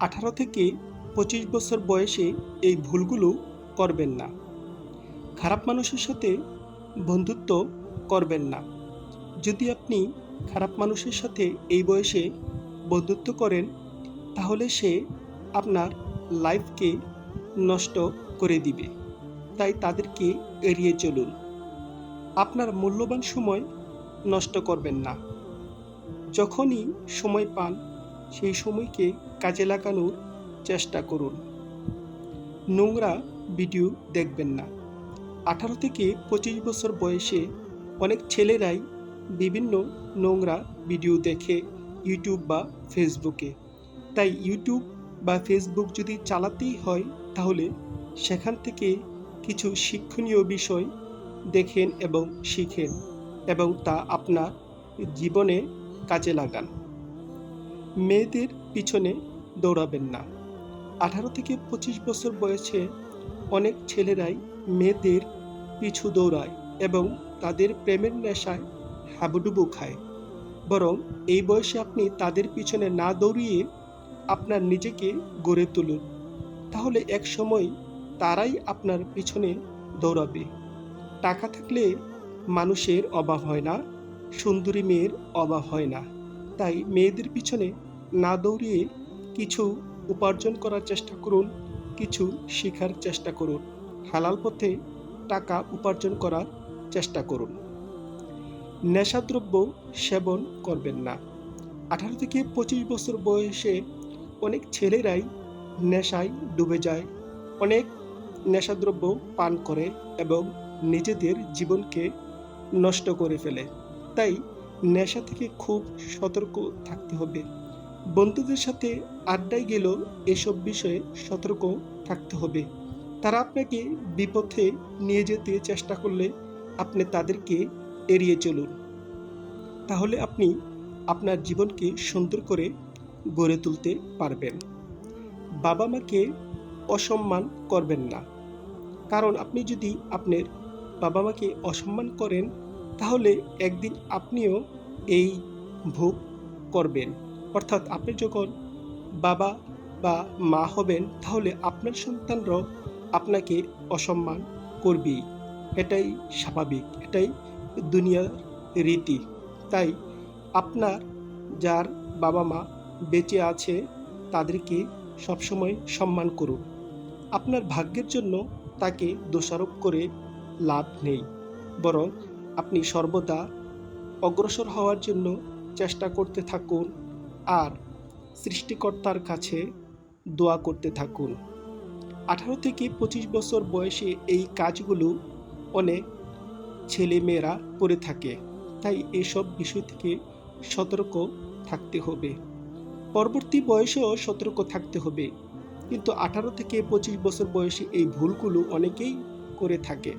18 থেকে 25 বছর বয়সে এই ভুলগুলো করবেন না। খারাপ মানুষের সাথে বন্ধুত্ব করবেন না। যদি আপনি খারাপ মানুষের সাথে এই বয়সে বন্ধুত্ব করেন, তাহলে সে আপনার লাইফকে নষ্ট করে দিবে। তাই তাদেরকে এড়িয়ে চলুন। আপনার মূল্যবান সময় নষ্ট করবেন না। যখনই সময় পান, সেই সময়কে কাজে লাগানোর চেষ্টা করুন। নোংরা ভিডিও দেখবেন না। 18 থেকে 25 বছর বয়সে অনেক ছেলেরাই বিভিন্ন নোংরা ভিডিও দেখে ইউটিউব বা ফেসবুকে। তাই ইউটিউব বা ফেসবুক যদি চালাতেই হয়, তাহলে সেখান থেকে কিছু শিক্ষণীয় বিষয় দেখেন এবং শিখেন এবং তা আপনার জীবনে কাজে লাগান। মেয়েদের পিছনে দৌড়াবেন না। 18 থেকে 25 বছর বয়সে অনেক ছেলেরাই মেয়েদের পিছু দৌড়ায় এবং তাদের প্রেমের নেশায় হাবুডুবু খায়। বরং এই বয়সে আপনি তাদের পিছনে না দৌড়িয়ে আপনার নিজেকে গড়ে তুলুন। তাহলে এক সময় তারাই আপনার পিছনে দৌড়াবে। টাকা থাকলে মানুষের অভাব হয় না, সুন্দরী মেয়ের অভাব হয় না। তাই মেয়েদের পিছনে না দৌড়িয়ে কিছু উপার্জন করার চেষ্টা করুন, কিছু শেখার চেষ্টা করুন, হালাল পথে টাকা উপার্জন করার চেষ্টা করুন। নেশাদ্রব্য সেবন করবেন না। 18 থেকে 25 বছর বয়সে অনেক ছেলেরাই নেশায় ডুবে যায়, অনেক নেশাদ্রব্য পান করে এবং নিজেদের জীবনকে নষ্ট করে ফেলে। তাই নেশা থেকে খুব সতর্ক থাকতে হবে। বন্ধুদের সাথে আড্ডায় গেলেও এসব বিষয়ে সতর্ক থাকতে হবে। তারা আপনাকে বিপথে নিয়ে যেতে চেষ্টা করলে আপনি তাদেরকে এড়িয়ে চলুন। তাহলে আপনি আপনার জীবনকে সুন্দর করে গড়ে তুলতে পারবেন। বাবা মাকে অসম্মান করবেন না। কারণ আপনি যদি আপনার বাবা মাকে অসম্মান করেন, তাহলে একদিন আপনিও এই ভোগ করবেন। অর্থাৎ আপনি যখন বাবা বা মা হবেন, তাহলে আপনার সন্তানরাও আপনাকে অসম্মান করবেই। এটাই স্বাভাবিক, এটাই দুনিয়ার রীতি। তাই আপনার যার বাবা মা বেঁচে আছে, তাদেরকে সবসময় সম্মান করুন। আপনার ভাগ্যের জন্য তাকে দোষারোপ করে লাভ নেই, বরং আপনি সর্বদা অগ্রসর হওয়ার জন্য চেষ্টা করতে থাকুন আর সৃষ্টিকর্তার কাছে দোয়া করতে থাকুন। 18 থেকে 25 বছর বয়সে এই কাজগুলো অনেক ছেলেমেয়েরা করে থাকে। তাই এসব বিষয় থেকে সতর্ক থাকতে হবে। পরবর্তী বয়সেও সতর্ক থাকতে হবে, কিন্তু 18 থেকে 25 বছর বয়সে এই ভুলগুলো অনেকেই করে থাকে।